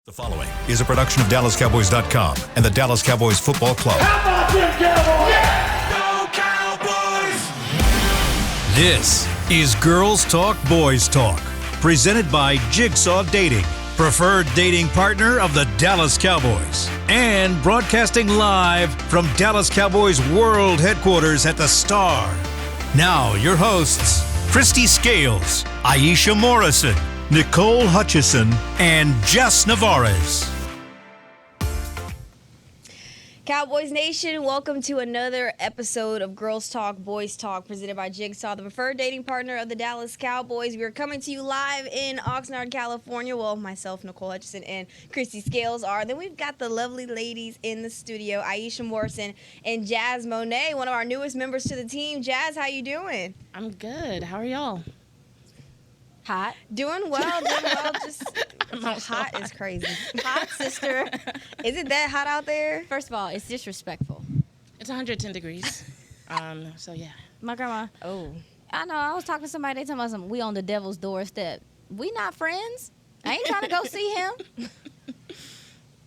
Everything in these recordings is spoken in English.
The following is a production of DallasCowboys.com and the Dallas Cowboys Football Club. How about them Cowboys? Yeah! Go Cowboys! This is Girls Talk, Boys Talk, presented by Jigsaw Dating, preferred dating partner of the Dallas Cowboys, and broadcasting live from Dallas Cowboys World Headquarters at the Star. Now, your hosts, Christy Scales, Aisha Morrison, Nicole Hutchison, and Jess Navarez. Cowboys Nation, welcome to another episode of Girls Talk, Boys Talk, presented by Jigsaw, the preferred dating partner of the Dallas Cowboys. We are coming to you live in Oxnard, California. Well, myself, Nicole Hutchison, and Christy Scales are. Then we've got the lovely ladies in the studio, Aisha Morrison and Jazz Monet, one of our newest members to the team. Jazz, how you doing? I'm good. How are y'all? Hot. Doing well. Just hot is crazy. Hot, sister. Is it that hot out there? First of all, it's disrespectful. It's 110 degrees. So yeah. My grandma. Oh. I know. I was talking to somebody. They told me something. We on the devil's doorstep. We not friends. I ain't trying to go see him.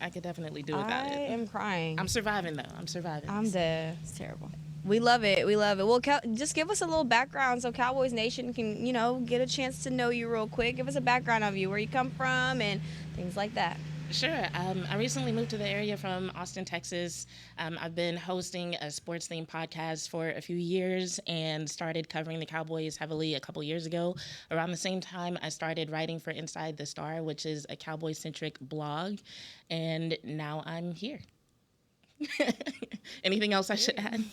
I could definitely do without it. I am crying. I'm surviving though. I'm surviving. I'm dead. It's terrible. We love it. We love it. Well, just give us a little background so Cowboys Nation can, get a chance to know you real quick. Give us a background of you, where you come from, and things like that. Sure. I recently moved to the area from Austin, Texas. I've been hosting a sports-themed podcast for a few years and started covering the Cowboys heavily a couple years ago. Around the same time, I started writing for Inside the Star, which is a Cowboys-centric blog, and now I'm here. Anything else I should add?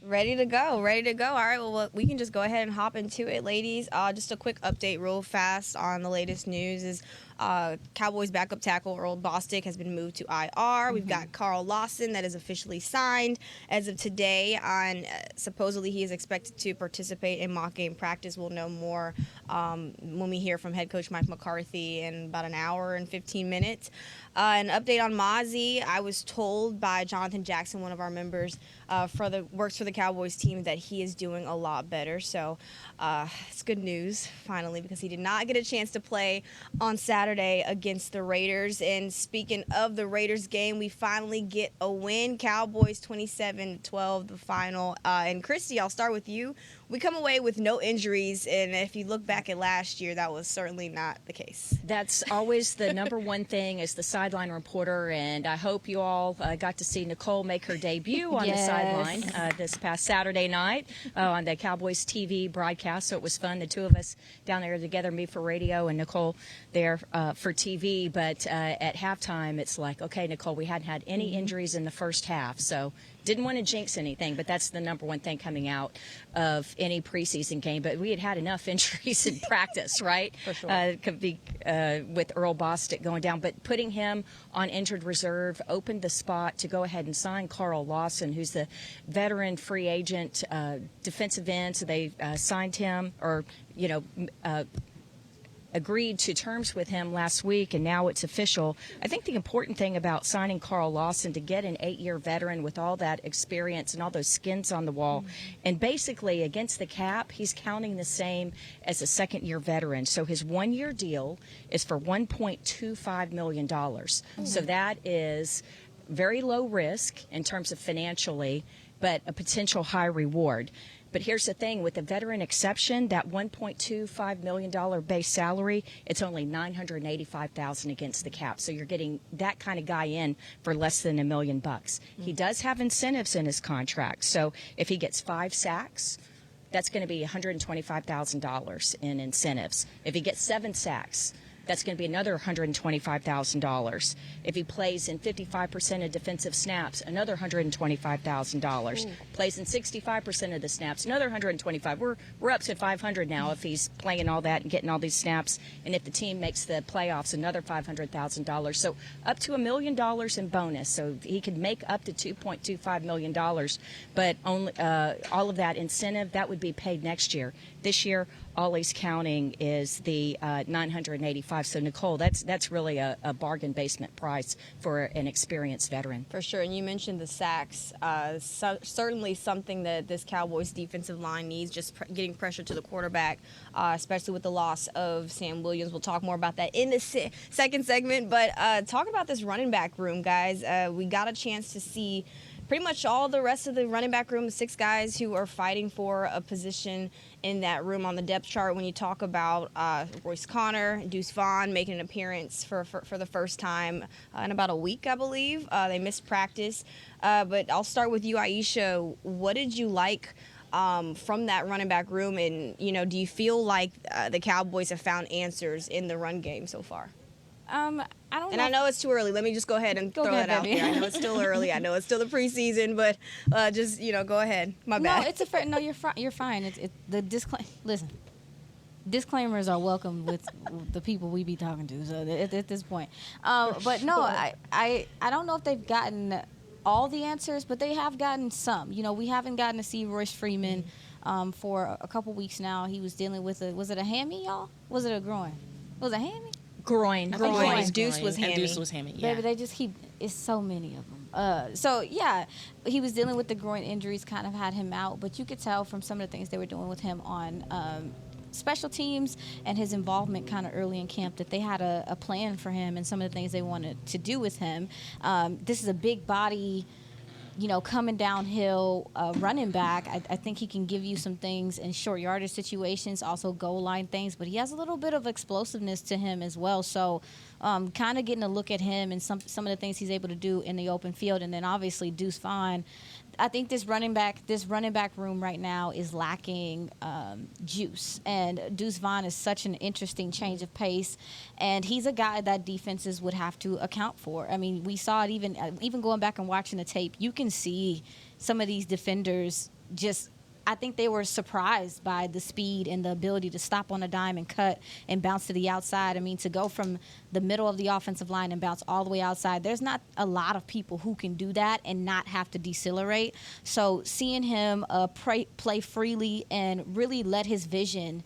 Ready to go. All right, well, we can just go ahead and hop into it, ladies. Just a quick update real fast on the latest news is Cowboys backup tackle Earl Bostick has been moved to IR. We've got Carl Lawson that is officially signed as of today. Supposedly he is expected to participate in mock game practice. We'll know more when we hear from head coach Mike McCarthy in about an hour and 15 minutes. An update on Mozzie. I was told by Jonathan Jackson, one of our members, works for the Cowboys team, that he is doing a lot better. So it's good news, finally, because he did not get a chance to play on Saturday against the Raiders. And speaking of the Raiders game, we finally get a win. Cowboys 27-12, the final. And Christy, I'll start with you. We come away with no injuries, and if you look back at last year, that was certainly not the case. That's always the number one thing as the sideline reporter, and I hope you all got to see Nicole make her debut on the sideline this past Saturday night on the Cowboys TV broadcast, so it was fun. The two of us down there together, me for radio and Nicole there for TV, but at halftime, it's like, okay, Nicole, we hadn't had any injuries in the first half, so didn't want to jinx anything, but that's the number one thing coming out of any preseason game. But we had enough injuries in practice, right? For sure. Could be with Earl Bostick going down. But putting him on injured reserve opened the spot to go ahead and sign Carl Lawson, who's the veteran free agent defensive end. So they signed him agreed to terms with him last week, and now it's official. I think the important thing about signing Carl Lawson, to get an 8-year veteran with all that experience and all those skins on the wall, and basically against the cap, he's counting the same as a second-year veteran. So his 1-year deal is for $1.25 million. So that is very low risk in terms of financially, but a potential high reward. But here's the thing, with the veteran exception, that $1.25 million base salary, it's only $985,000 against the cap. So you're getting that kind of guy in for less than $1 million. He does have incentives in his contract. So if he gets 5 sacks, that's going to be $125,000 in incentives. If he gets 7 sacks, that's going to be another $125,000. If he plays in 55% of defensive snaps, another $125,000. Plays in 65% of the snaps, another $125,000. We're up to $500,000 now if he's playing all that and getting all these snaps. And if the team makes the playoffs, another $500,000. So up to $1 million in bonus. So he could make up to $2.25 million. But only all of that incentive, that would be paid next year. This year, all he's counting is the $985,000 25. So, Nicole, that's really a bargain basement price for an experienced veteran. For sure, and you mentioned the sacks. Certainly something that this Cowboys defensive line needs, just getting pressure to the quarterback, especially with the loss of Sam Williams. We'll talk more about that in the second segment, but talk about this running back room, guys. We got a chance to see pretty much all the rest of the running back room, the 6 guys who are fighting for a position in that room on the depth chart. When you talk about Royce Connor, Deuce Vaughn making an appearance for the first time in about a week, I believe. They missed practice. But I'll start with you, Aisha. What did you like from that running back room? And, do you feel like the Cowboys have found answers in the run game so far? I don't know. And I know it's too early. Let me just go ahead and throw that out there. I know it's still early. I know it's still the preseason, but just go ahead. My bad. No, it's a fair. No, you're fine. You're fine. It's the Listen, disclaimers are welcome with the people we be talking to. So at this point, but no, I don't know if they've gotten all the answers, but they have gotten some. We haven't gotten to see Royce Freeman for a couple weeks now. He was dealing with was it a hammy, y'all? Was it a groin? Was it a hammy? Groin. Deuce was hammy. Deuce was hammy. Yeah. Baby, they just keep. It's so many of them. So yeah, he was dealing with the groin injuries, kind of had him out. But you could tell from some of the things they were doing with him on special teams and his involvement kind of early in camp that they had a plan for him and some of the things they wanted to do with him. This is a big body. Coming downhill, running back, I think he can give you some things in short yardage situations, also goal line things, but he has a little bit of explosiveness to him as well. So kind of getting a look at him and some of the things he's able to do in the open field. And then obviously Deuce Vaughn. I think this running back room right now is lacking juice, and Deuce Vaughn is such an interesting change of pace, and he's a guy that defenses would have to account for. I mean, we saw it even going back and watching the tape. You can see some of these defenders just. I think they were surprised by the speed and the ability to stop on a dime and cut and bounce to the outside. I mean, to go from the middle of the offensive line and bounce all the way outside, there's not a lot of people who can do that and not have to decelerate. So seeing him play freely and really let his vision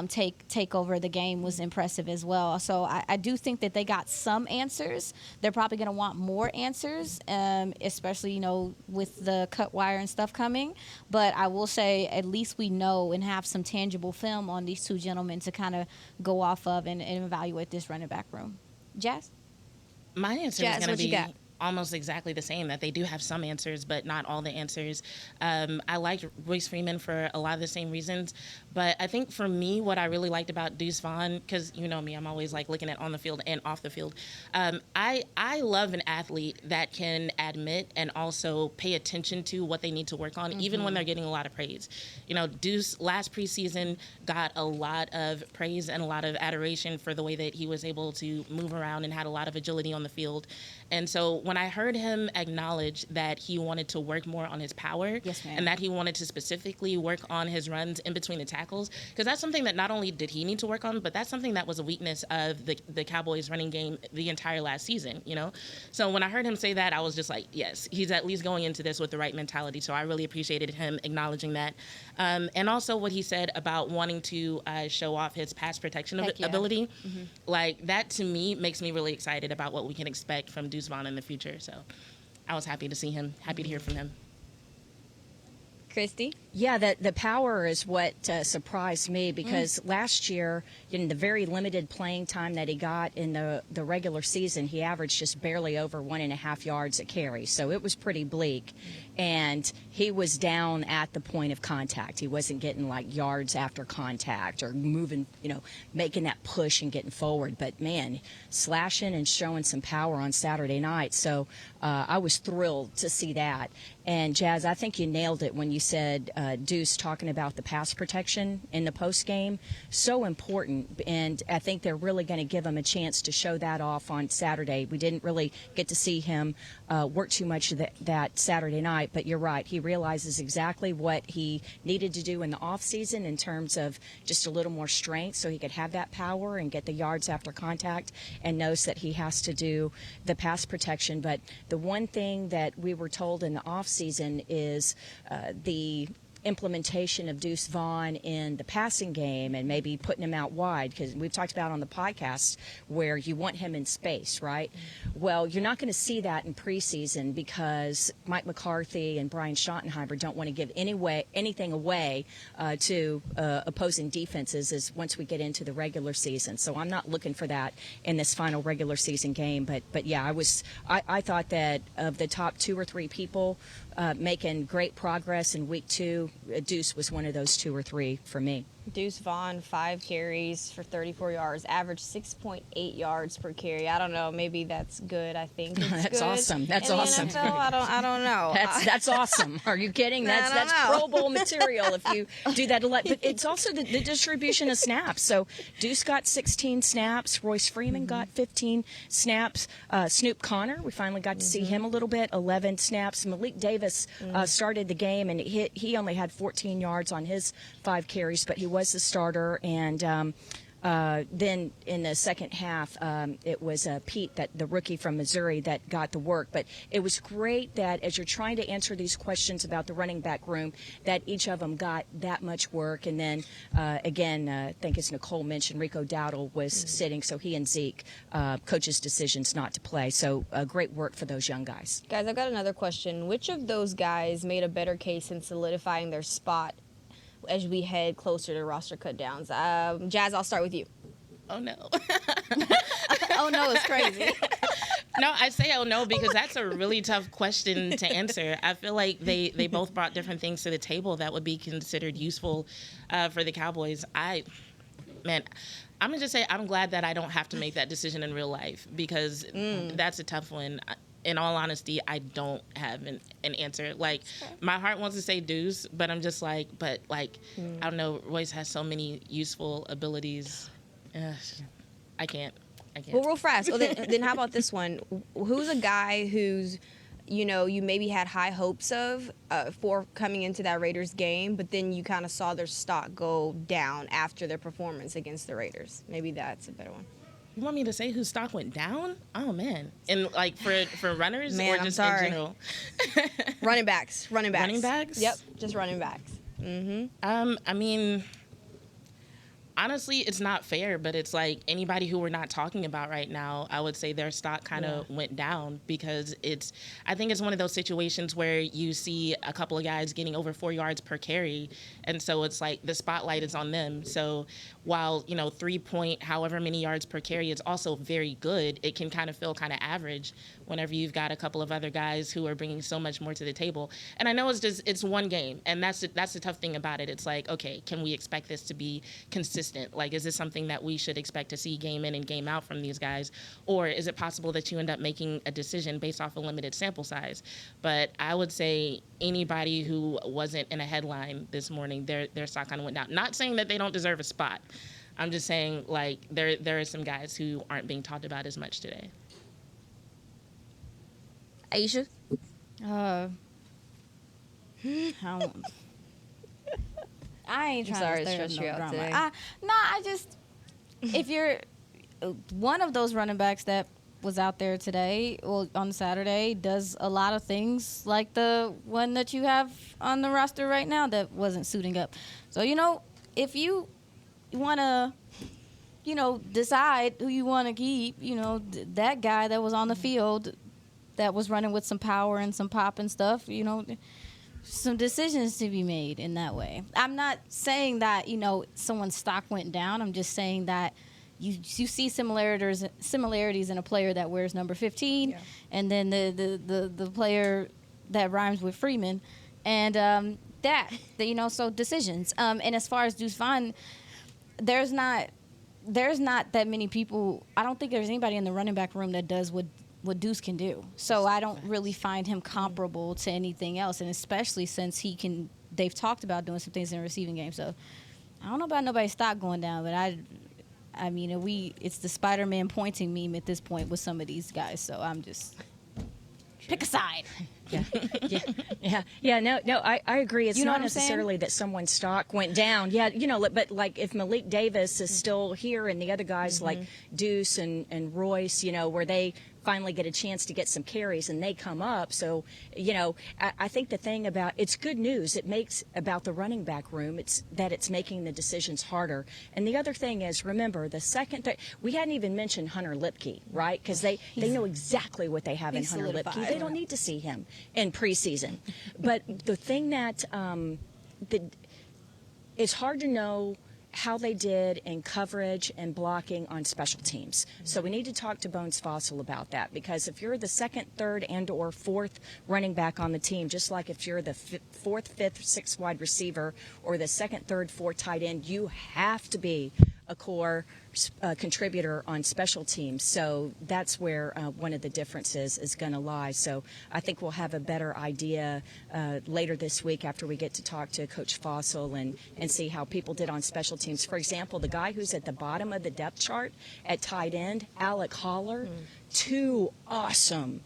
take over the game was impressive as well. So I do think that they got some answers. They're probably going to want more answers, especially, with the cut wire and stuff coming. But I will say at least we know and have some tangible film on these two gentlemen to kind of go off of and evaluate this running back room. Jazz? My answer is going to be got? Almost exactly the same, that they do have some answers, but not all the answers. I liked Royce Freeman for a lot of the same reasons, but I think for me, what I really liked about Deuce Vaughn, because you know me, I'm always like looking at on the field and off the field. I love an athlete that can admit and also pay attention to what they need to work on, even when they're getting a lot of praise. Deuce last preseason got a lot of praise and a lot of adoration for the way that he was able to move around and had a lot of agility on the field. And so when I heard him acknowledge that he wanted to work more on his power, yes, ma'am, and that he wanted to specifically work on his runs in between the tackles, because that's something that not only did he need to work on, but that's something that was a weakness of the Cowboys running game the entire last season, So when I heard him say that, I was just like, yes, he's at least going into this with the right mentality. So I really appreciated him acknowledging that. And also what he said about wanting to show off his pass protection ability. Mm-hmm. Like, that to me makes me really excited about what we can expect from Deuce Vaughn in the future. So I was happy to see him, happy to hear from him. Christy? Yeah, the power is what surprised me, because last year, in the very limited playing time that he got in the regular season, he averaged just barely over 1.5 yards a carry. So it was pretty bleak. And he was down at the point of contact. He wasn't getting like yards after contact or moving, making that push and getting forward. But man, slashing and showing some power on Saturday night. So I was thrilled to see that. And Jazz, I think you nailed it when you said Deuce talking about the pass protection in the post game. So important. And I think they're really going to give him a chance to show that off on Saturday. We didn't really get to see him work too much of that Saturday night. But you're right. He realizes exactly what he needed to do in the offseason in terms of just a little more strength so he could have that power and get the yards after contact, and knows that he has to do the pass protection. But the one thing that we were told in the offseason is the implementation of Deuce Vaughn in the passing game and maybe putting him out wide, because we've talked about on the podcast where you want him in space, right? Well, you're not going to see that in preseason because Mike McCarthy and Brian Schottenheimer don't want to give anything away to opposing defenses as once we get into the regular season. So I'm not looking for that in this final regular season game. But yeah, I thought that of the top 2 or 3 people making great progress in week 2, Deuce was one of those 2 or 3 for me. Deuce Vaughn, 5 carries for 34 yards, average 6.8 yards per carry. I don't know. Maybe that's good. I think it's That's good. awesome. That's In the awesome. NFL, I don't know. That's awesome. Are you kidding? That's don't know. Pro Bowl material if you do that a lot. But it's also the distribution of snaps. So Deuce got 16 snaps. Royce Freeman got 15 snaps. Snoop Connor, we finally got to see him a little bit, 11 snaps. Malik Davis started the game, and he only had 14 yards on his 5 carries, but he was the starter. And then in the second half, it was Pete, the rookie from Missouri, that got the work. But it was great that as you're trying to answer these questions about the running back room, that each of them got that much work. And then, again, I think as Nicole mentioned, Rico Dowdle was sitting, so he and Zeke, coaches' decisions not to play. So great work for those young guys. Guys, I've got another question. Which of those guys made a better case in solidifying their spot as we head closer to roster cutdowns? Jazz, I'll start with you. Oh, no. Oh, no, it's crazy. No, I say oh no because that's a really tough question to answer. I feel like they both brought different things to the table that would be considered useful for the Cowboys. I'm going to just say I'm glad that I don't have to make that decision in real life because that's a tough one. In all honesty, I don't have an answer. Like, my heart wants to say Deuce, but I'm just like, I don't know. Royce has so many useful abilities. I can't. Well, real fast. Oh, then how about this one? Who's a guy who's, you maybe had high hopes of for coming into that Raiders game, but then you kind of saw their stock go down after their performance against the Raiders? Maybe that's a better one. You want me to say whose stock went down? Oh, man. And, like, for runners Man, or just I'm sorry. in general? Running backs. Running backs? Yep, just running backs. I mean, honestly, it's not fair, but it's like anybody who we're not talking about right now, I would say their stock kind of went down because I think it's one of those situations where you see a couple of guys getting over 4 yards per carry, and so it's like the spotlight is on them. So while, 3 however many yards per carry is also very good, it can kind of feel kind of average whenever you've got a couple of other guys who are bringing so much more to the table. And I know it's one game, and that's the tough thing about it. It's like, okay, can we expect this to be consistent? Like, is this something that we should expect to see game in and game out from these guys? Or is it possible that you end up making a decision based off a limited sample size? But I would say anybody who wasn't in a headline this morning, their stock kind of went down. Not saying that they don't deserve a spot. I'm just saying, like, there are some guys who aren't being talked about as much today. Aisha? I ain't trying to stir stress no you out drama. today. I just, if you're one of those running backs that was out there today, well, on Saturday, does a lot of things like the one that you have on the roster right now that wasn't suiting up. So, if you want to, decide who you want to keep, that guy that was on the field that was running with some power and some pop and stuff, some decisions to be made in that way. I'm not saying that, someone's stock went down. I'm just saying that you see similarities in a player that wears number 15 and then the player that rhymes with Freeman and so decisions. And as far as Deuce Vaughn, there's not that many people. I don't think there's anybody in the running back room that does what Deuce can do. So I don't really find him comparable to anything else, and especially since they've talked about doing some things in the receiving game. So I don't know about nobody's stock going down, but I mean, it's the Spider-Man pointing meme at this point with some of these guys. So I'm just pick a side. No, I agree. It's not what I'm saying? necessarily that someone's stock went down. Yeah, but like if Malik Davis is still here and the other guys like Deuce and Royce, where they finally get a chance to get some carries, and they come up. So, I think the thing about it's good news. It makes about the running back room. It's that it's making the decisions harder. And the other thing is, remember, the second we hadn't even mentioned Hunter Lipke, right? Because they know exactly what they have in Hunter Lipke. They don't need to see him in preseason. But the thing that it's hard to know how they did in coverage and blocking on special teams. So we need to talk to Bones Fossil about that, because if you're the second, third, and or fourth running back on the team, just like if you're the fourth, fifth, sixth wide receiver or the second, third, fourth tight end, you have to be a core contributor on special teams. So that's where one of the differences is going to lie. So I think we'll have a better idea later this week after we get to talk to Coach Fossil and see how people did on special teams. For example, the guy who's at the bottom of the depth chart at tight end, Alec Holler, 2 awesome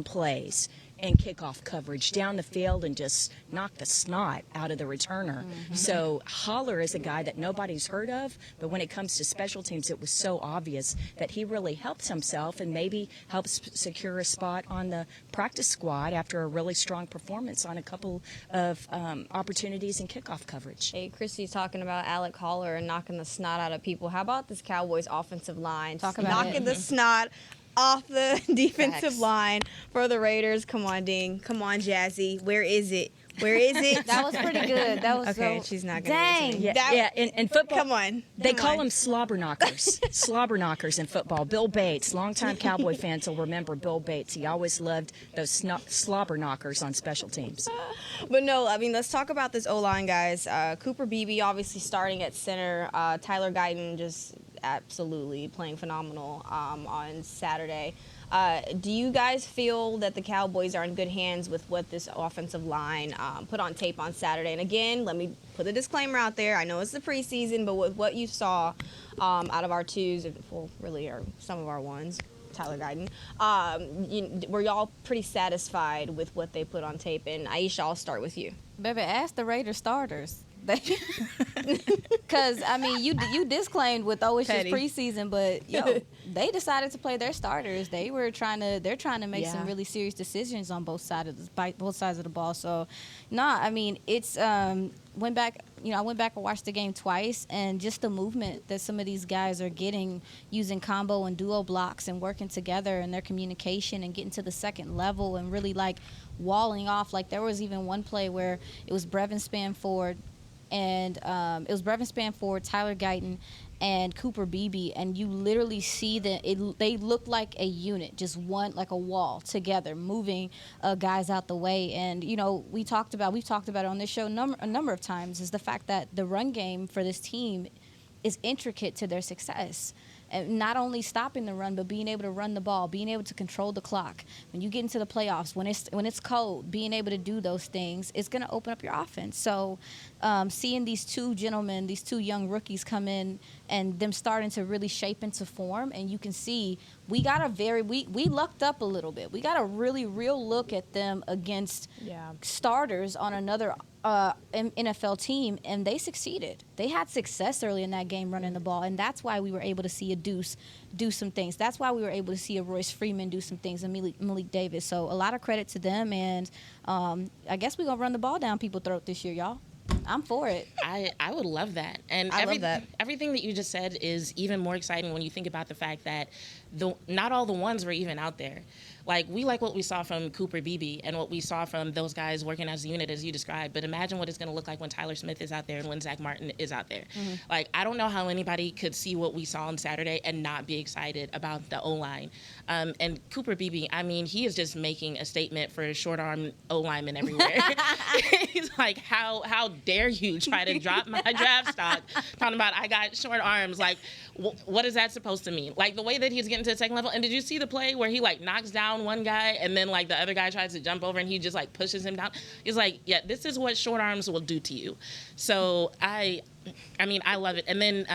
plays and kickoff coverage down the field and just knock the snot out of the returner. So Holler is a guy that nobody's heard of, but when it comes to special teams, it was so obvious that he really helps himself and maybe helps secure a spot on the practice squad after a really strong performance on a couple of opportunities in kickoff coverage. Hey, Christy's talking about Alec Holler and knocking the snot out of people. How about this Cowboys offensive line? Talk about knocking the snot off the defensive line for the Raiders. Come on, Ding. Come on, Jazzy. Where is it? Where is it? That was pretty good. That was okay. so, She's not going to dang. Yeah, in football. Come on. They call them slobber knockers. Slobber knockers in football. Bill Bates, longtime Cowboy fans will remember Bill Bates. He always loved those slobber knockers on special teams. But no, I mean, let's talk about this O-line, guys. Cooper Beebe obviously starting at center. Tyler Guyton just absolutely playing phenomenal on Saturday. Do you guys feel that the Cowboys are in good hands with what this offensive line put on tape on Saturday? And again, let me put a disclaimer out there. I know it's the preseason, but with what you saw out of our twos, well, really, or some of our ones, Tyler Guyton, were y'all pretty satisfied with what they put on tape? And Aisha, I'll start with you. Baby, ask the Raiders starters. Because, I mean, you disclaimed with, it's just preseason, but, they decided to play their starters. They're trying to make some really serious decisions on both sides of the ball. So, I mean, it's, I went back and watched the game twice, and just the movement that some of these guys are getting using combo and duo blocks and working together, and their communication and getting to the second level and really, like, walling off. Like, there was even one play where it was Brevin Spanford, and it was Brevin Spanford, Tyler Guyton, and Cooper Beebe, and you literally see they look like a unit, just one, like a wall together, moving guys out the way. And we've talked about it on this show a number of times, is the fact that the run game for this team is intricate to their success. And not only stopping the run, but being able to run the ball, being able to control the clock. When you get into the playoffs, when it's cold, being able to do those things is going to open up your offense. So seeing these two gentlemen, these two young rookies come in and them starting to really shape into form, and you can see we lucked up a little bit. We got a really real look at them against starters on another NFL team, and they succeeded. They had success early in that game running the ball, and that's why we were able to see a Deuce do some things. That's why we were able to see a Royce Freeman do some things, and Malik Davis. So a lot of credit to them, and I guess we're going to run the ball down people's throat this year, y'all. I'm for it. I would love that. And love that. Everything that you just said is even more exciting when you think about the fact that not all the ones were even out there. Like, we like what we saw from Cooper Beebe and what we saw from those guys working as a unit, as you described. But imagine what it's going to look like when Tyler Smith is out there and when Zach Martin is out there. Mm-hmm. Like, I don't know how anybody could see what we saw on Saturday and not be excited about the O-line. And Cooper Beebe, I mean, he is just making a statement for short-arm O-linemen everywhere. He's like, how dare you try to drop my draft stock talking about I got short arms. Like, what is that supposed to mean? Like, the way that he's getting to the second level. And did you see the play where he, like, knocks down one guy and then, like, the other guy tries to jump over and he just, like, pushes him down? He's like, yeah, this is what short arms will do to you. So I mean, I love it. And then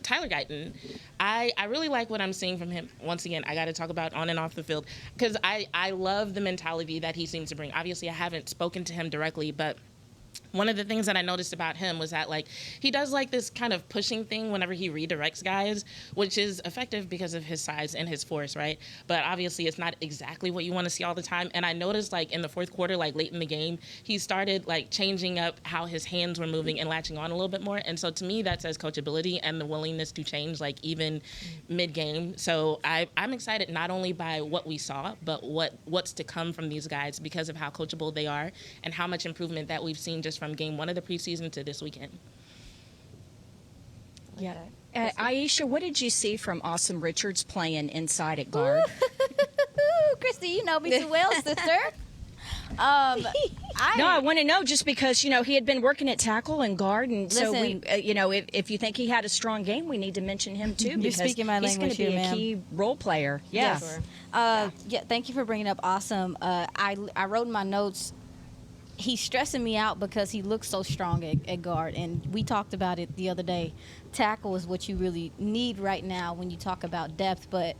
Tyler Guyton, I really like what I'm seeing from him. Once again, I got to talk about on and off the field, because I love the mentality that he seems to bring. Obviously, I haven't spoken to him directly, but one of the things that I noticed about him was that, like, he does, like, this kind of pushing thing whenever he redirects guys, which is effective because of his size and his force, right? But obviously it's not exactly what you want to see all the time. And I noticed, like, in the fourth quarter, like, late in the game, he started, like, changing up how his hands were moving and latching on a little bit more. And so to me, that says coachability and the willingness to change, like, even mid-game. So I'm excited not only by what we saw, but what's to come from these guys because of how coachable they are and how much improvement that we've seen just from game 1 of the preseason to this weekend. Yeah. Aisha, what did you see from Awesome Richards playing inside at guard? Christy, you know me too well, sister. I want to know just because, he had been working at tackle and guard. And so, if you think he had a strong game, we need to mention him, too. You're speaking my language here, he's going to here, be a key role player. Yeah. Yes. Thank you for bringing up Awesome. I wrote in my notes, he's stressing me out because he looks so strong at guard. And we talked about it the other day. Tackle is what you really need right now when you talk about depth. But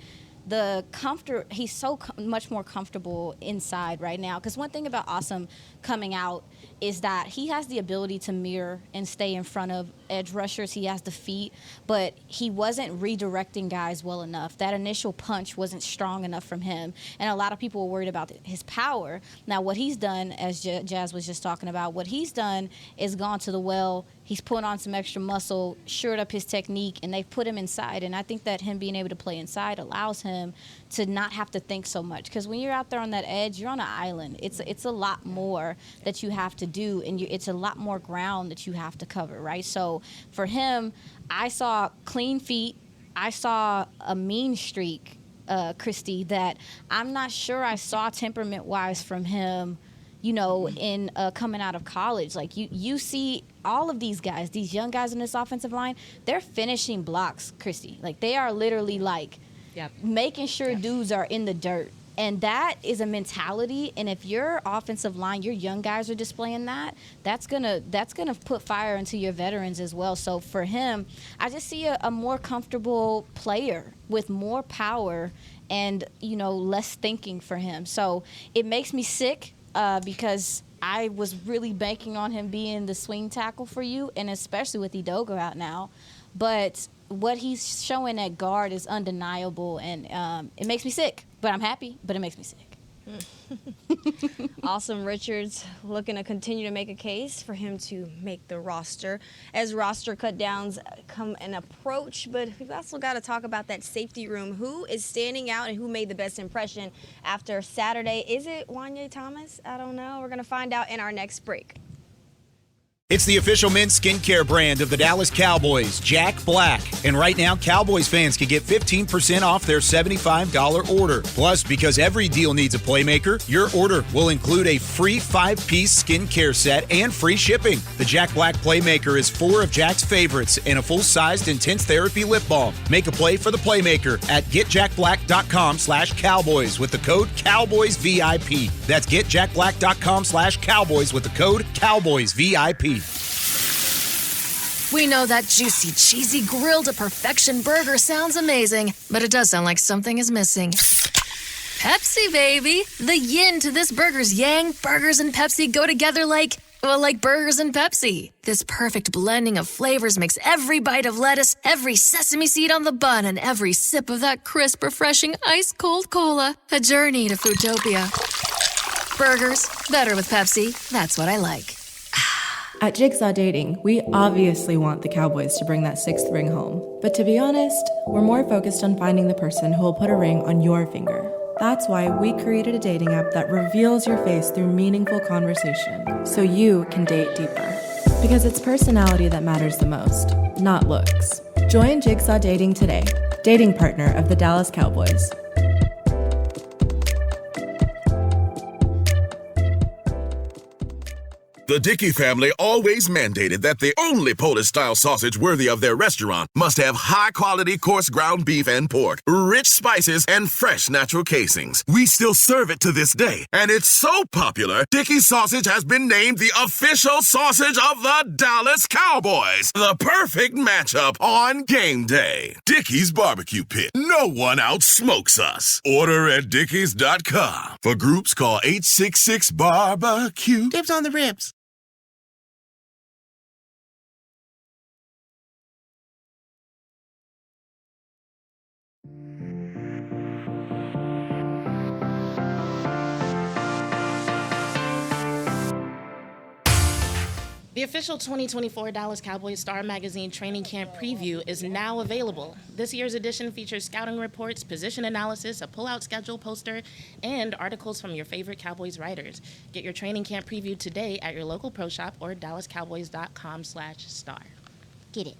he's so much more comfortable inside right now. Because one thing about Awesome coming out is that he has the ability to mirror and stay in front of edge rushers. He has the feet, but he wasn't redirecting guys well enough. That initial punch wasn't strong enough from him, and a lot of people were worried about his power. Now, what he's done, as Jazz was just talking about, what he's done is gone to the well. He's put on some extra muscle, shored up his technique, and they've put him inside. And I think that him being able to play inside allows him to not have to think so much. Because when you're out there on that edge, you're on an island. It's a lot more that you have to do, and it's a lot more ground that you have to cover, right? So for him, I saw clean feet. I saw a mean streak, Christy, that I'm not sure I saw temperament-wise from him, in coming out of college. Like, you see all of these guys, these young guys in this offensive line, they're finishing blocks, Christy. Like, they are literally, like, making sure dudes are in the dirt. And that is a mentality. And if your offensive line, your young guys are displaying that, that's gonna put fire into your veterans as well. So for him, I just see a more comfortable player with more power and, less thinking for him. So it makes me sick because I was really banking on him being the swing tackle for you, and especially with Edoga out now. But what he's showing at guard is undeniable, and it makes me sick. But I'm happy, but it makes me sick. Awesome Richards looking to continue to make a case for him to make the roster as roster cut downs come and approach. But we've also got to talk about that safety room. Who is standing out and who made the best impression after Saturday? Is it Wanye Thomas? I don't know. We're going to find out in our next break. It's the official men's skincare brand of the Dallas Cowboys, Jack Black. And right now, Cowboys fans can get 15% off their $75 order. Plus, because every deal needs a playmaker, your order will include a free 5-piece skincare set and free shipping. The Jack Black Playmaker is 4 of Jack's favorites and a full-sized intense therapy lip balm. Make a play for the Playmaker at getjackblack.com/Cowboys with the code CowboysVIP. That's getjackblack.com/Cowboys with the code CowboysVIP. We know that juicy, cheesy, grilled to perfection burger sounds amazing, but it does sound like something is missing. Pepsi, baby! The yin to this burger's yang. Burgers and Pepsi go together like burgers and Pepsi. This perfect blending of flavors makes every bite of lettuce, every sesame seed on the bun, and every sip of that crisp, refreshing, ice-cold cola a journey to Foodtopia. Burgers, better with Pepsi. That's what I like. At Jigsaw Dating, we obviously want the Cowboys to bring that 6th ring home. But to be honest, we're more focused on finding the person who will put a ring on your finger. That's why we created a dating app that reveals your face through meaningful conversation, so you can date deeper. Because it's personality that matters the most, not looks. Join Jigsaw Dating today, dating partner of the Dallas Cowboys. The Dickey family always mandated that the only Polish-style sausage worthy of their restaurant must have high-quality coarse ground beef and pork, rich spices, and fresh natural casings. We still serve it to this day, and it's so popular, Dickey's sausage has been named the official sausage of the Dallas Cowboys. The perfect matchup on game day. Dickey's Barbecue Pit. No one outsmokes us. Order at dickeys.com. For groups, call 866-BARBECUE. Dibs on the ribs. The official 2024 Dallas Cowboys Star Magazine Training Camp Preview is now available. This year's edition features scouting reports, position analysis, a pull-out schedule poster, and articles from your favorite Cowboys writers. Get your Training Camp Preview today at your local pro shop or dallascowboys.com/star. Get it.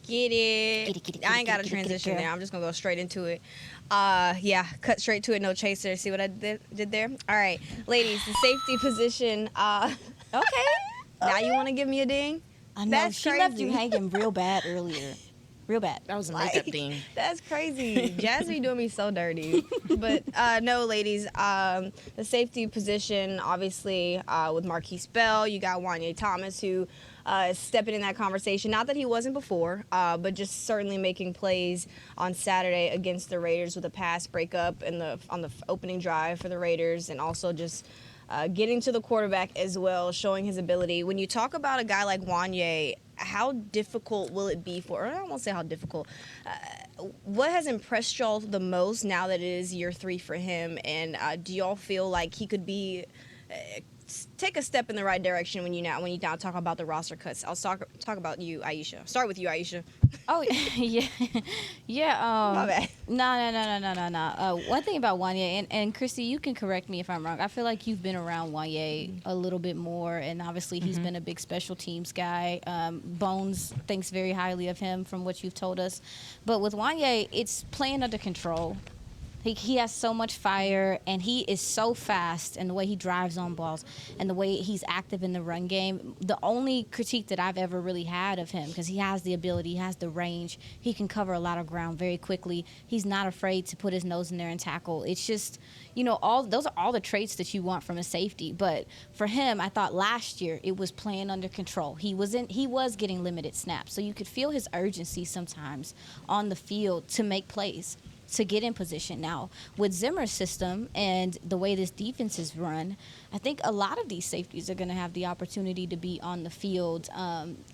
Get it. Get it, I ain't got a get it, transition girl. there. I'm just gonna go straight into it. Cut straight to it, no chaser. See what I did there? All right, ladies, the safety position. Okay. Now you want to give me a ding? I know. That's She left crazy. you hanging real bad earlier. Real bad. That was a makeup thing. That's crazy. Jasmine doing me so dirty. But no, ladies, the safety position, obviously, with Marquise Bell, you got Wanye Thomas, who is stepping in that conversation. Not that he wasn't before, but just certainly making plays on Saturday against the Raiders with a pass breakup on the opening drive for the Raiders, and also just getting to the quarterback as well, showing his ability. When you talk about a guy like Wanye, how difficult will it be for, or I won't say how difficult, what has impressed y'all the most now that it is year 3 for him, and do y'all feel like he could be take a step in the right direction when you now talk about the roster cuts? I'll talk about you, Aisha. Start with you, Aisha. Oh, yeah. Yeah. My bad. No. One thing about Wanye, and Christy, you can correct me if I'm wrong. I feel like you've been around Wanye a little bit more, and obviously he's been a big special teams guy. Bones thinks very highly of him from what you've told us. But with Wanye, it's playing under control. He has so much fire, and he is so fast, and the way he drives on balls and the way he's active in the run game. The only critique that I've ever really had of him, because he has the ability, he has the range, he can cover a lot of ground very quickly. He's not afraid to put his nose in there and tackle. It's just, those are all the traits that you want from a safety. But for him, I thought last year it was playing under control. He was getting limited snaps, so you could feel his urgency sometimes on the field to make plays, to get in position. Now, with Zimmer's system and the way this defense is run, I think a lot of these safeties are going to have the opportunity to be on the field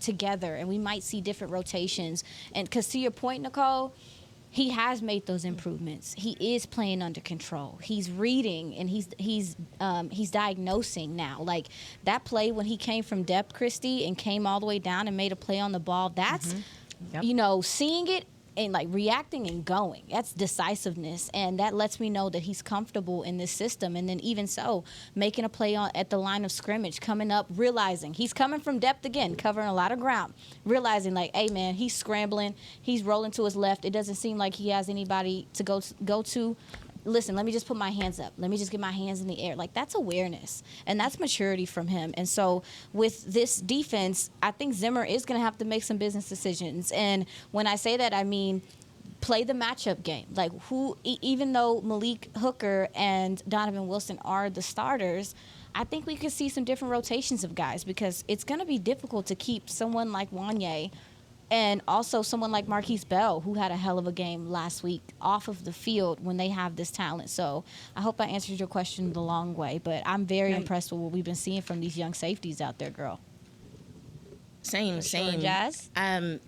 together, and we might see different rotations. And because to your point, Nicole, he has made those improvements. He is playing under control. He's reading, and he's diagnosing now. Like that play when he came from depth, Christy, and came all the way down and made a play on the ball, that's, seeing it and like reacting and going. That's decisiveness, and that lets me know that he's comfortable in this system. And then even so, making a play at the line of scrimmage, coming up, realizing he's coming from depth again, covering a lot of ground, realizing like, hey man, he's scrambling, he's rolling to his left. It doesn't seem like he has anybody to go to. Listen, let me just put my hands up. Let me just get my hands in the air. Like, that's awareness, and that's maturity from him. And so with this defense, I think Zimmer is going to have to make some business decisions. And when I say that, I mean play the matchup game. Like, even though Malik Hooker and Donovan Wilson are the starters, I think we could see some different rotations of guys, because it's going to be difficult to keep someone like Wanye and also someone like Marquise Bell, who had a hell of a game last week, off of the field when they have this talent. So I hope I answered your question the long way, but I'm very impressed with what we've been seeing from these young safeties out there, girl. Same. Jazz? One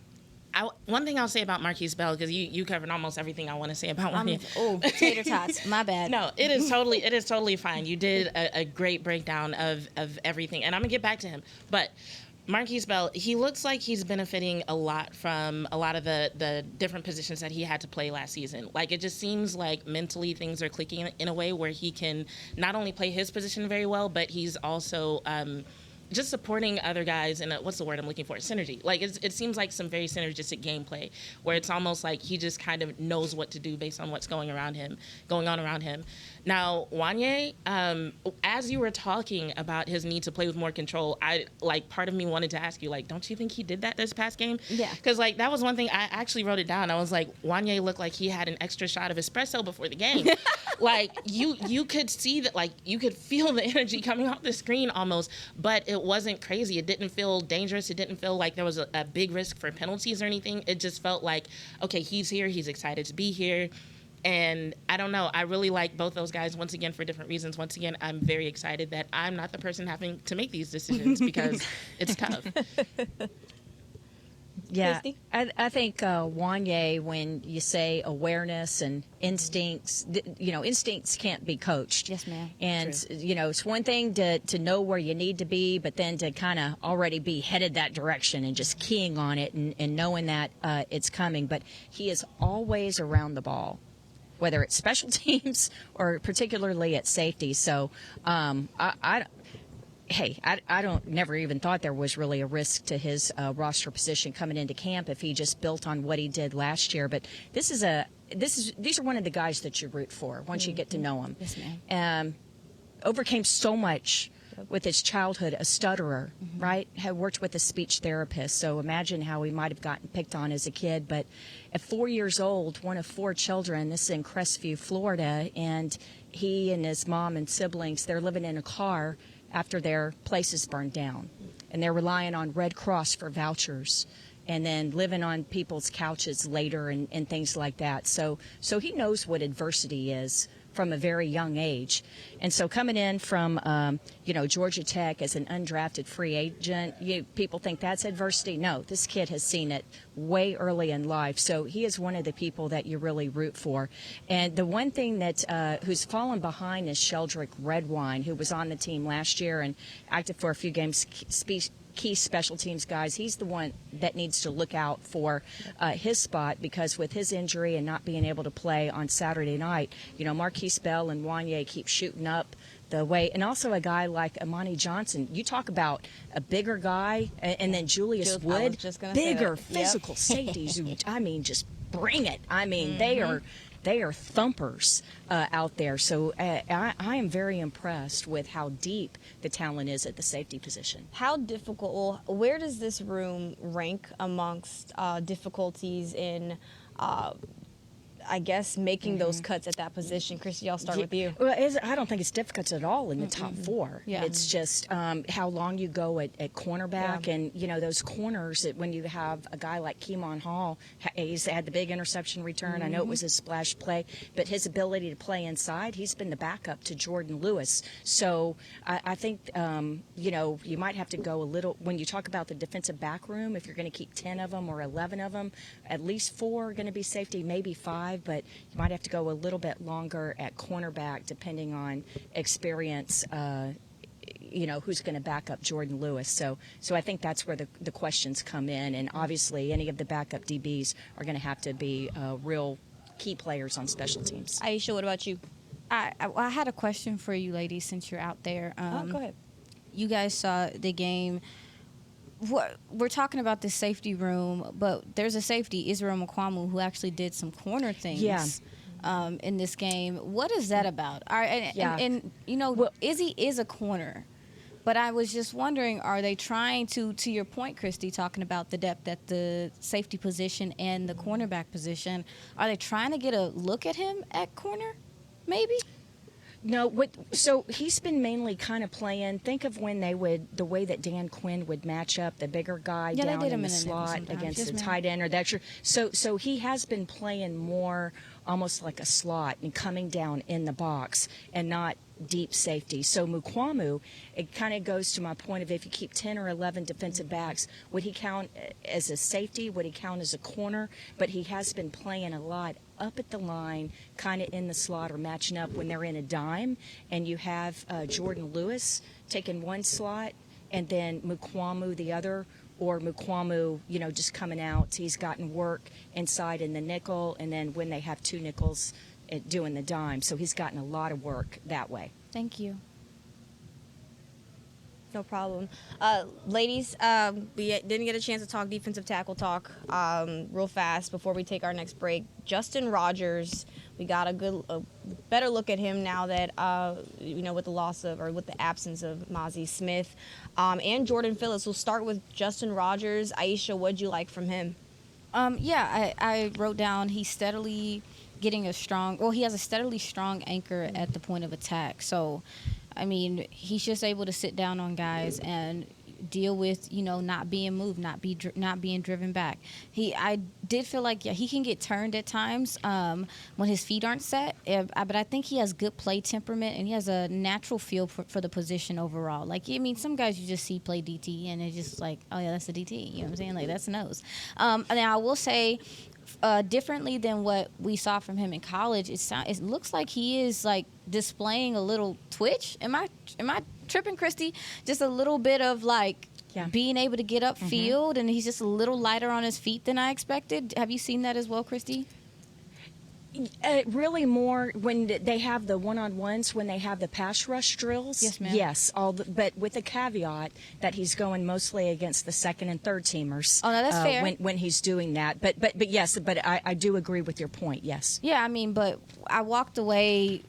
thing I'll say about Marquise Bell, because you covered almost everything I want to say about him. Oh, tater tots. My bad. No, it is totally fine. You did a great breakdown of everything, and I'm gonna get back to him. But Marquise Bell, he looks like he's benefiting a lot from a lot of the different positions that he had to play last season. Like, it just seems like mentally things are clicking in a way where he can not only play his position very well, but he's also just supporting other guys in what's the word I'm looking for? Synergy. Like, it seems like some very synergistic gameplay where it's almost like he just kind of knows what to do based on what's going on around him. Now, Wanye, as you were talking about his need to play with more control, part of me wanted to ask you, like, don't you think he did that this past game? Yeah. Because, like, that was one thing, I actually wrote it down. I was like, Wanye looked like he had an extra shot of espresso before the game. Like, you could see that, like, you could feel the energy coming off the screen almost, but it wasn't crazy. It didn't feel dangerous. It didn't feel like there was a big risk for penalties or anything. It just felt like, okay, he's here. He's excited to be here. And I don't know. I really like both those guys, once again, for different reasons. Once again, I'm very excited that I'm not the person having to make these decisions because it's tough. Yeah, Christy? I think Wanye, when you say awareness and instincts, instincts can't be coached. Yes, ma'am. And, it's one thing to know where you need to be, but then to kind of already be headed that direction and just keying on it and knowing that it's coming. But he is always around the ball, whether it's special teams or particularly at safety. So I don't never even thought there was really a risk to his roster position coming into camp if he just built on what he did last year. But these are one of the guys that you root for once you get to know him. Yes, ma'am. Overcame so much with his childhood, a stutterer, right? Had worked with a speech therapist. So imagine how he might have gotten picked on as a kid. But at 4 years old, one of 4 children, this is in Crestview, Florida, and he and his mom and siblings, they're living in a car after their place is burned down. And they're relying on Red Cross for vouchers and then living on people's couches later and things like that. So he knows what adversity is from a very young age. And so coming in from, Georgia Tech as an undrafted free agent, people think that's adversity. No, this kid has seen it way early in life. So he is one of the people that you really root for. And the one thing that who's fallen behind is Sheldrick Redwine, who was on the team last year and active for a few games, key special teams guys. He's the one that needs to look out for his spot, because with his injury and not being able to play on Saturday night, Marquise Bell and Wanye keep shooting up the way. And also a guy like Amani Johnson. You talk about a bigger guy, and then Julius Wood, bigger physical safeties who, just bring it. They are thumpers out there. So I am very impressed with how deep the talent is at the safety position. How difficult, where does this room rank amongst difficulties in, making those cuts at that position? Christy, I'll start with you. Well, I don't think it's difficult at all in the top 4. Yeah. It's just how long you go at cornerback. Yeah. And, those corners, when you have a guy like Keemon Hall, he's had the big interception return. I know it was his splash play, but his ability to play inside, he's been the backup to Jordan Lewis. So I think, you might have to go a little, when you talk about the defensive back room, if you're going to keep 10 of them or 11 of them, at least 4 are going to be safety, maybe 5. But you might have to go a little bit longer at cornerback depending on experience, who's going to back up Jordan Lewis. So I think that's where the questions come in. And obviously any of the backup DBs are going to have to be real key players on special teams. Aisha, what about you? I had a question for you ladies since you're out there. Go ahead. You guys saw the game. We're talking about the safety room, but there's a safety, Israel Mukwamu, who actually did some corner things in this game. What is that about? Izzy is a corner, but I was just wondering, are they trying to your point, Christy, talking about the depth at the safety position and the cornerback position, are they trying to get a look at him at corner, maybe? No, so he's been mainly kind of playing. Think of when the way that Dan Quinn would match up the bigger guy down in the slot against the tight end or the extra. So he has been playing more almost like a slot and coming down in the box and not deep safety. So Mukwamu, it kind of goes to my point of if you keep 10 or 11 defensive backs, would he count as a safety? Would he count as a corner? But he has been playing a lot up at the line, kind of in the slot or matching up when they're in a dime. And you have Jordan Lewis taking one slot and then Mukwamu the other, or Mukwamu, just coming out. He's gotten work inside in the nickel, and then when they have 2 nickels, doing the dime. So he's gotten a lot of work that way. Thank you. No problem. Ladies, we didn't get a chance to talk defensive tackle talk real fast before we take our next break. Justin Rogers, we got a better look at him now that, with the loss of, or with the absence of Mozzie Smith and Jordan Phillips. We'll start with Justin Rogers. Aisha, what'd you like from him? I wrote down he's steadily getting he has a steadily strong anchor at the point of attack. So, he's just able to sit down on guys and deal with, not being moved, not being driven back. I did feel like, he can get turned at times when his feet aren't set, but I think he has good play temperament, and he has a natural feel for the position overall. Like, some guys you just see play DT, and it's just like, oh, yeah, that's a DT. You know what I'm saying? Like, that's a nose. And I will say, differently than what we saw from him in college, it looks like he is like displaying a little twitch. Am I tripping, Christy? Just a little bit of like being able to get upfield, and he's just a little lighter on his feet than I expected. Have you seen that as well, Christy? Really more when they have the one-on-ones, when they have the pass rush drills. Yes, ma'am. Yes, but with the caveat that he's going mostly against the second and third teamers. Oh, no, that's fair. When he's doing that. But yes, I do agree with your point, yes. Yeah, but I walked away,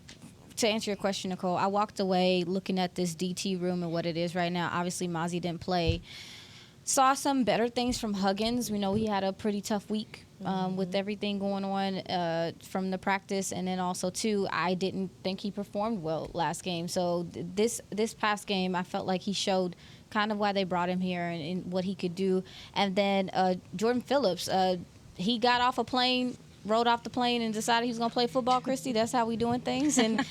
to answer your question, Nicole, I walked away looking at this DT room and what it is right now. Obviously, Mozzie didn't play. Saw some better things from Huggins. We know he had a pretty tough week with everything going on from the practice, and then also too, I didn't think he performed well last game. So this past game, I felt like he showed kind of why they brought him here and what he could do. And then Jordan Phillips, he got off a plane, rode off the plane, and decided he was going to play football, Christy. That's how we doing things. And the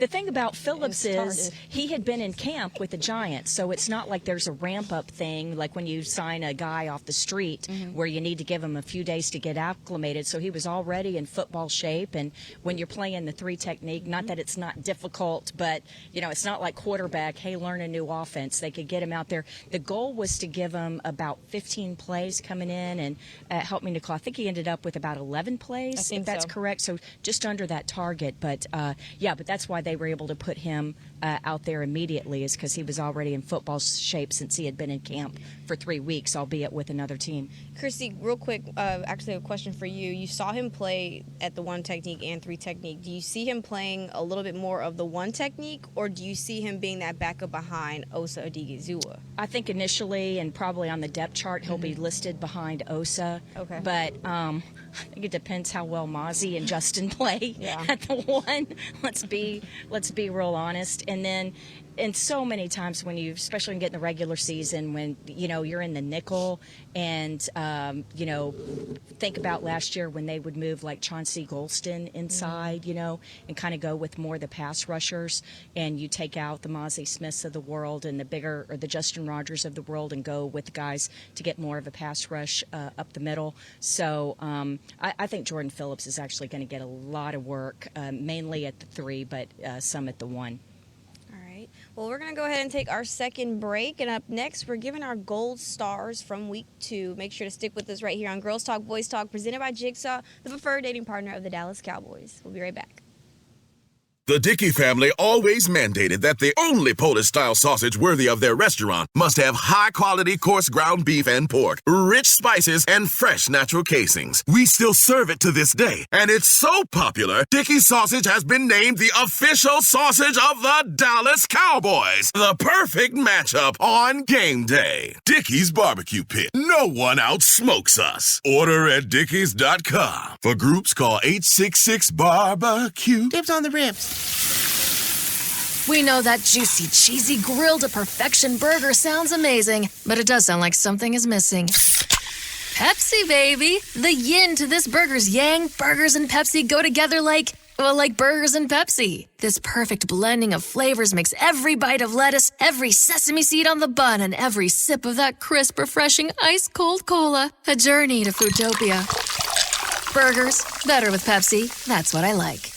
thing about Phillips is he had been in camp with the Giants, so it's not like there's a ramp-up thing like when you sign a guy off the street where you need to give him a few days to get acclimated. So he was already in football shape, and when you're playing the three technique, not that it's not difficult, but it's not like quarterback, hey, learn a new offense. They could get him out there. The goal was to give him about 15 plays coming in, and help me, Nicole, I think he ended up with about 11 plays, if that's correct. So just under that target. But, but that's why they were able to put him out there immediately, is because he was already in football shape since he had been in camp for 3 weeks, albeit with another team. Christy, real quick, actually a question for you. You saw him play at the one technique and three technique. Do you see him playing a little bit more of the one technique, or do you see him being that backup behind Osa Odigizua? I think initially, and probably on the depth chart, he'll be listed behind Osa. Okay. But I think it depends how well Mozzie and Justin play at the one. Let's be real honest. And so many times when especially when you get in the regular season, when you're in the nickel, and think about last year when they would move like Chauncey Golston inside, and kind of go with more the pass rushers, and you take out the Mozzie Smiths of the world and the bigger, or the Justin Rogers of the world, and go with the guys to get more of a pass rush up the middle. So I think Jordan Phillips is actually going to get a lot of work, mainly at the three, but some at the one. Well, we're going to go ahead and take our second break. And up next, we're giving our gold stars from week 2. Make sure to stick with us right here on Girls Talk, Boys Talk, presented by Jigsaw, the preferred dating partner of the Dallas Cowboys. We'll be right back. The Dickey family always mandated that the only Polish-style sausage worthy of their restaurant must have high-quality coarse ground beef and pork, rich spices, and fresh natural casings. We still serve it to this day, and it's so popular, Dickey's sausage has been named the official sausage of the Dallas Cowboys. The perfect matchup on game day. Dickey's Barbecue Pit. No one outsmokes us. Order at dickeys.com. For groups, call 866-BARBECUE. Dibs on the ribs. We know that juicy, cheesy, grilled to perfection burger sounds amazing, but it does sound like something is missing. Pepsi, baby! The yin to this burger's yang. Burgers and Pepsi go together like burgers and Pepsi. This perfect blending of flavors makes every bite of lettuce, every sesame seed on the bun, and every sip of that crisp, refreshing, ice-cold cola a journey to Foodtopia. Burgers, better with Pepsi. That's what I like.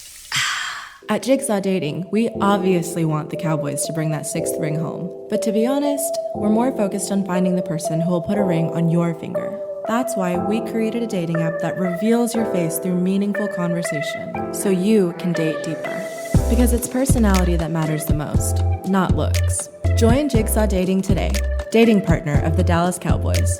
At Jigsaw Dating, we obviously want the Cowboys to bring that 6th ring home. But to be honest, we're more focused on finding the person who will put a ring on your finger. That's why we created a dating app that reveals your face through meaningful conversation, so you can date deeper. Because it's personality that matters the most, not looks. Join Jigsaw Dating today, dating partner of the Dallas Cowboys.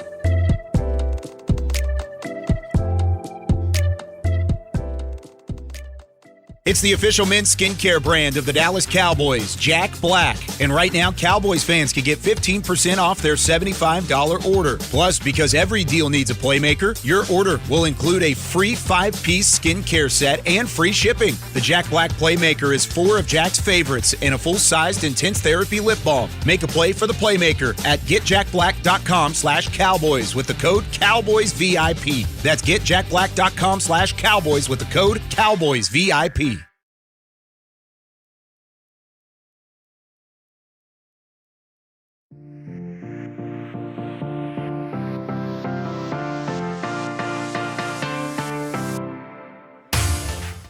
It's the official men's skincare brand of the Dallas Cowboys, Jack Black. And right now, Cowboys fans can get 15% off their $75 order. Plus, because every deal needs a playmaker, your order will include a free 5-piece skincare set and free shipping. The Jack Black Playmaker is 4 of Jack's favorites and a full-sized intense therapy lip balm. Make a play for the Playmaker at getjackblack.com/Cowboys with the code CowboysVIP. That's getjackblack.com/Cowboys with the code CowboysVIP.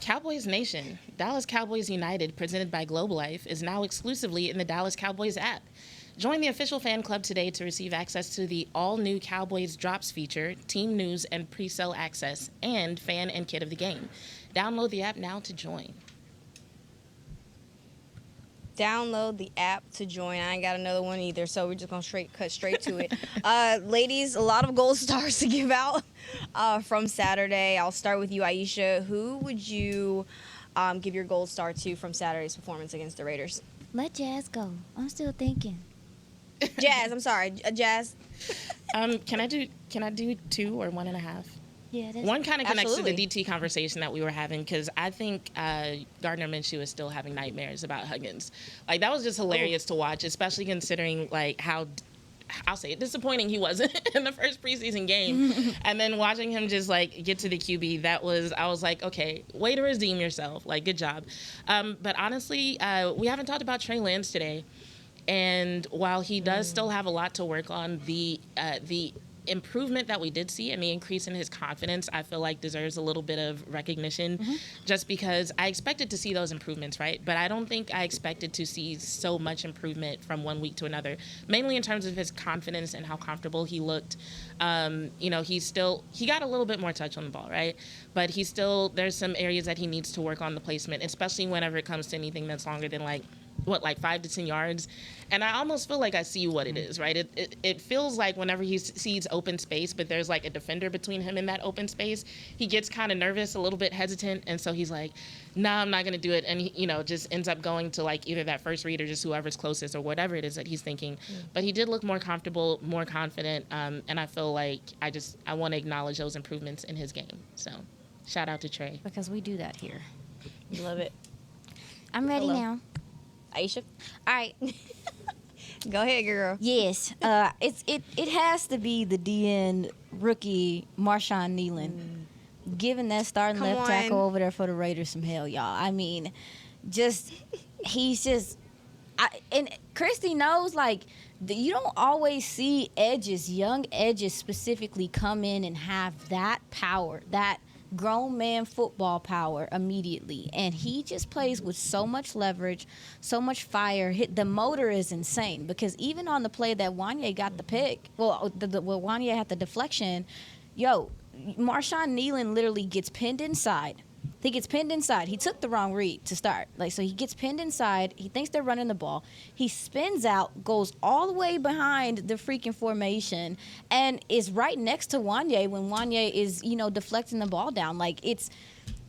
Cowboys Nation, Dallas Cowboys United, presented by Globe Life, is now exclusively in the Dallas Cowboys app. Join the official fan club today to receive access to the all-new Cowboys Drops feature, team news and pre-sale access, and fan and kid of the game. Download the app now to join. Download the app to join. I ain't got another one either, so we're just going to cut straight to it. Ladies, a lot of gold stars to give out from Saturday. I'll start with you, Aisha. Who would you give your gold star to from Saturday's performance against the Raiders? Let Jazz go. I'm still thinking. Jazz, I'm sorry. Jazz. Can I do 2 or 1.5? Yeah, that's one kind of connects to the Absolutely. DT conversation that we were having, because I think Gardner Minshew is still having nightmares about Huggins. Like, that was just hilarious to watch, especially considering like how, I'll say it, disappointing he was in the first preseason game. And then watching him just like get to the QB, I was like, okay, way to redeem yourself. Like, good job. But honestly, we haven't talked about Trey Lance today. And while he does still have a lot to work on, the improvement that we did see and the increase in his confidence, I feel like deserves a little bit of recognition, just because I expected to see those improvements, right? But I don't think I expected to see so much improvement from one week to another, mainly in terms of his confidence and how comfortable he looked. He got a little bit more touch on the ball, right? But there's some areas that he needs to work on the placement, especially whenever it comes to anything that's longer than like 5 to 10 yards. And I almost feel like I see what it is, right? It feels like whenever he sees open space, but there's like a defender between him and that open space, he gets kind of nervous, a little bit hesitant, and so he's like, nah, I'm not going to do it. And he, just ends up going to like either that first read or just whoever's closest or whatever it is that he's thinking. But he did look more comfortable, more confident, and I feel like I want to acknowledge those improvements in his game. So shout out to Trey. Because we do that here. Love it. I'm ready Hello. now. Aisha? All right. Go ahead, girl. Yes. It has to be the DN rookie Marshawn Nealon. Giving that starting Come left on. tackle over there for the Raiders some hell, y'all. I mean, and Christy knows, like, you don't always see young edges specifically come in and have that power, that grown man football power immediately. And he just plays with so much leverage, so much fire. The motor is insane, because even on the play that Wanye got the pick, Wanye had the deflection, Marshawn Nealon literally gets pinned inside. He gets pinned inside. He took the wrong read to start. So he gets pinned inside. He thinks they're running the ball. He spins out, goes all the way behind the freaking formation, and is right next to Wanye when Wanye is, deflecting the ball down.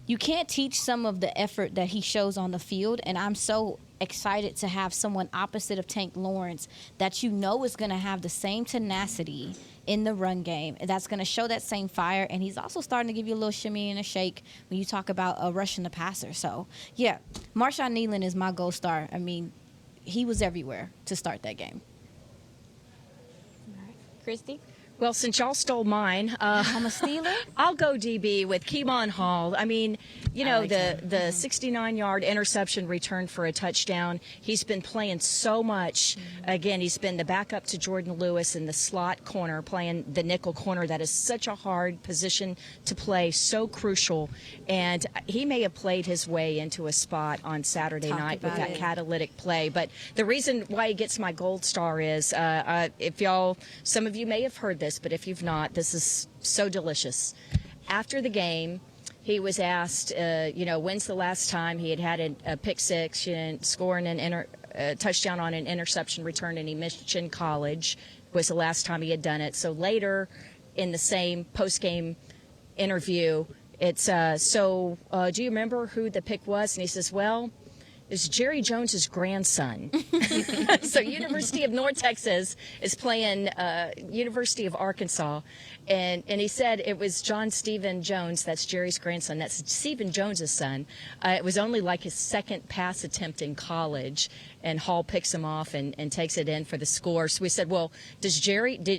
You can't teach some of the effort that he shows on the field, and I'm so excited to have someone opposite of Tank Lawrence that is going to have the same tenacity in the run game. That's going to show that same fire, and he's also starting to give you a little shimmy and a shake when you talk about rushing the passer. So, yeah, Marshawn Nealon is my gold star. I mean, he was everywhere to start that game. Christy? Well, since y'all stole mine, I'm a Steeler. I'll go DB with Keemon Hall. I mean, the 69-yard interception return for a touchdown. He's been playing so much. Again, he's been the backup to Jordan Lewis in the slot corner, playing the nickel corner. That is such a hard position to play, so crucial. And he may have played his way into a spot on Saturday night with that catalytic play. But the reason why he gets my gold star is, some of you may have heard this, but if you've not, this is so delicious. After the game, he was asked, when's the last time he had a pick six, scoring a touchdown on an interception return, and he mentioned college was the last time he had done it. So later in the same post-game interview, it's, do you remember who the pick was? And he says, well, is Jerry Jones's grandson. So University of North Texas is playing University of Arkansas. And he said it was John Stephen Jones, that's Jerry's grandson, that's Stephen Jones's son. It was only like his second pass attempt in college, and Hall picks him off and takes it in for the score. So we said, well,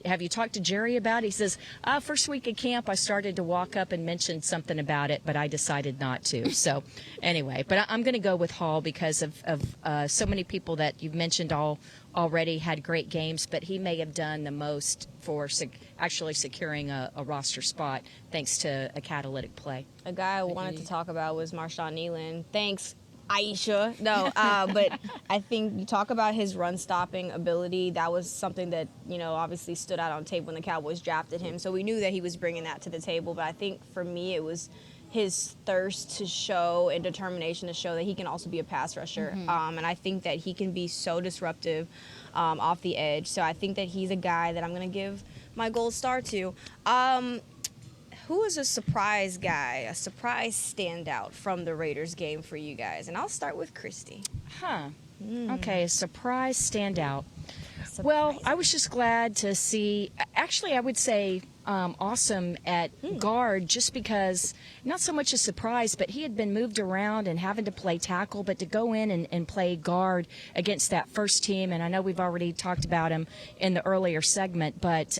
have you talked to Jerry about it? He says, first week of camp, I started to walk up and mention something about it, but I decided not to. So anyway, but I'm going to go with Hall because of so many people that you've mentioned already had great games, but he may have done the most for actually securing a roster spot thanks to a catalytic play. A guy I wanted to talk about was Marshawn Nealon. Thanks, Aisha. No, but I think you talk about his run-stopping ability. That was something that, obviously stood out on tape when the Cowboys drafted him. So we knew that he was bringing that to the table. But I think for me it was his thirst to show and determination to show that he can also be a pass rusher. And I think that he can be so disruptive off the edge. So I think that he's a guy that I'm going to give my gold star to. Who is a surprise guy, a surprise standout from the Raiders game for you guys? And I'll start with Christy. Okay, a surprise standout. Well, I was just glad to see, actually I would say awesome at guard, just because, not so much a surprise, but he had been moved around and having to play tackle, but to go in and play guard against that first team, and I know we've already talked about him in the earlier segment, but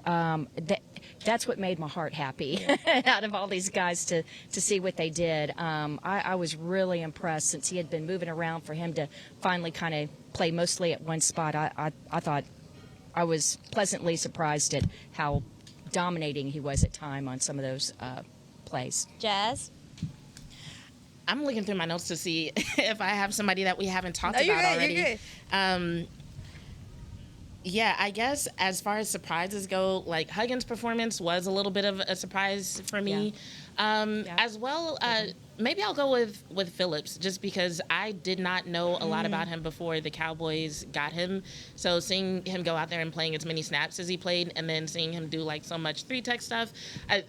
that's what made my heart happy out of all these guys to see what they did. I was really impressed since he had been moving around. For him to finally kind of play mostly at one spot, I thought I was pleasantly surprised at how dominating he was at time on some of those plays. Jazz? I'm looking through my notes to see if I have somebody that we haven't talked about already. You're good. Yeah, I guess as far as surprises go, like Huggins' performance was a little bit of a surprise for me. As well, maybe I'll go with Phillips, just because I did not know a lot about him before the Cowboys got him. So seeing him go out there and playing as many snaps as he played, and then seeing him do like so much 3-tech stuff,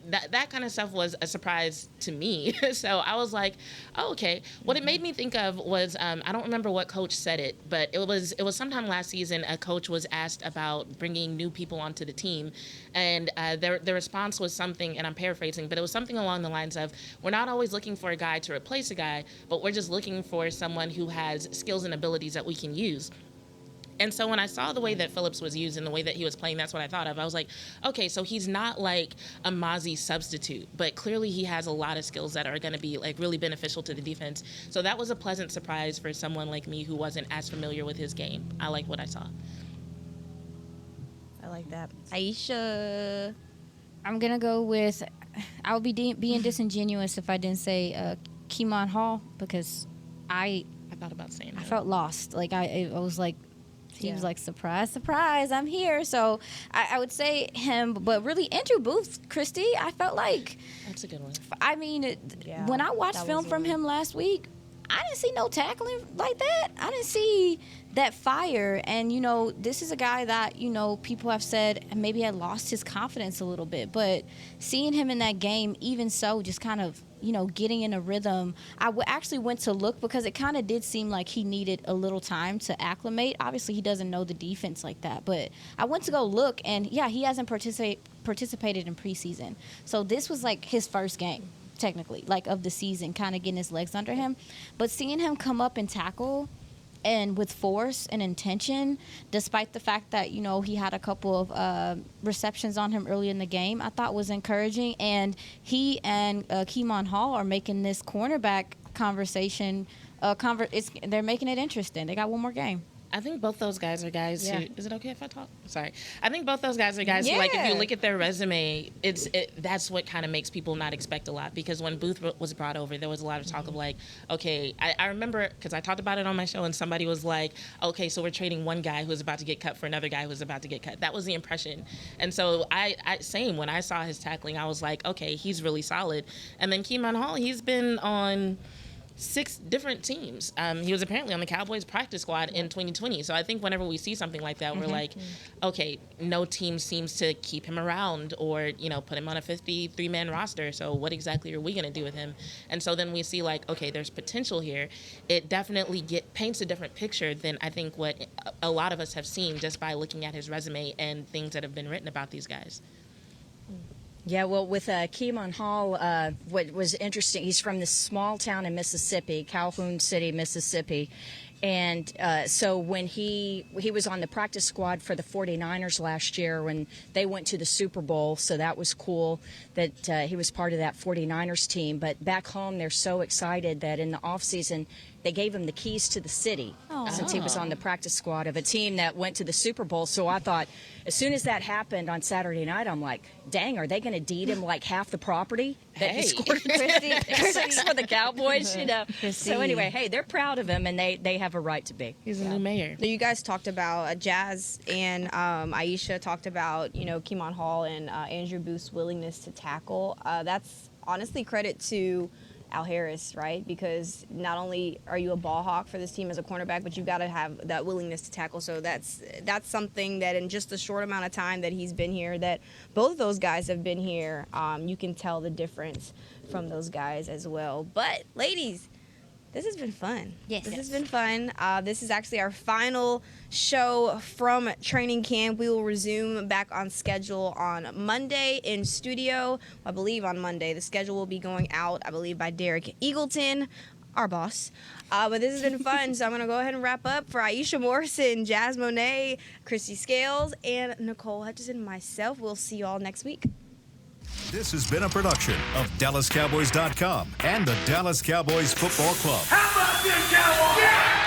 that kind of stuff was a surprise to me. So I was like, oh, okay. What it made me think of was, I don't remember what coach said it, but it was sometime last season. A coach was asked about bringing new people onto the team, and their response was something, and I'm paraphrasing, but it was something along the lines of, we're not always looking for a guy to replace a guy, but we're just looking for someone who has skills and abilities that we can use. And so when I saw the way that Phillips was used and the way that he was playing, that's what I thought of. I was like, okay, so he's not like a Mozzie substitute, but clearly he has a lot of skills that are going to be like really beneficial to the defense. So that was a pleasant surprise for someone like me who wasn't as familiar with his game. I like what I saw. I like that. Aisha? I'm going to go with, I would be being disingenuous if I didn't say Keemon Hall, because I thought about saying that. I felt lost. Like I was like, he was like, surprise, surprise, I'm here. So I would say him, but really Andrew Booth, Christy, I felt like. That's a good one. I mean, when I watched film from him last week, I didn't see no tackling like that. I didn't see that fire. And, this is a guy that, people have said maybe had lost his confidence a little bit. But seeing him in that game, even so, just kind of, getting in a rhythm, I actually went to look because it kind of did seem like he needed a little time to acclimate. Obviously, he doesn't know the defense like that. But I went to go look, and, he hasn't participated in preseason. So this was like his first game, technically, like of the season, kind of getting his legs under him. But seeing him come up and tackle and with force and intention, despite the fact that, he had a couple of receptions on him early in the game, I thought was encouraging. And he and Keemon Hall are making this cornerback conversation, they're making it interesting. They got one more game. I think both those guys are guys who, is it okay if I talk? Sorry. I think both those guys are guys who, like, if you look at their resume, that's what kind of makes people not expect a lot. Because when Booth was brought over, there was a lot of talk of like, okay, I remember, because I talked about it on my show, and somebody was like, okay, so we're trading one guy who's about to get cut for another guy who's about to get cut. That was the impression. And so same, when I saw his tackling, I was like, okay, he's really solid. And then Keemon Hall, he's been on 6 different teams. He was apparently on the Cowboys practice squad in 2020. So I think whenever we see something like that, we're like, okay, no team seems to keep him around or, put him on a 53-man roster. So what exactly are we going to do with him? And so then we see like, okay, there's potential here. It definitely paints a different picture than I think what a lot of us have seen just by looking at his resume and things that have been written about these guys. Yeah, well, with Keelan Hall, what was interesting, he's from this small town in Mississippi, Calhoun City, Mississippi. And so when he was on the practice squad for the 49ers last year when they went to the Super Bowl, so that was cool that he was part of that 49ers team. But back home, they're so excited that in the offseason, they gave him the keys to the city since he was on the practice squad of a team that went to the Super Bowl. So I thought, as soon as that happened on Saturday night, I'm like, dang, are they going to deed him like half the property that he scored for the Cowboys? So anyway, hey, they're proud of him, and they have a right to be. He's a new mayor. You guys talked about Jazz and Aisha talked about, Keelan Hall and Andrew Booth's willingness to tackle. That's honestly credit to Al Harris, right? Because not only are you a ball hawk for this team as a cornerback, but you've got to have that willingness to tackle. So that's something that in just a short amount of time that he's been here, that both of those guys have been here, you can tell the difference from those guys as well. But ladies, this has been fun. Yes. This has been fun. This is actually our final show from training camp. We will resume back on schedule on Monday in studio. I believe on Monday. The schedule will be going out, I believe, by Derek Eagleton, our boss. But this has been fun, so I'm going to go ahead and wrap up for Aisha Morrison, Jazz Monet, Christy Scales, and Nicole Hutchison and myself. We'll see you all next week. This has been a production of DallasCowboys.com and the Dallas Cowboys Football Club. How about this, Cowboys? Yeah!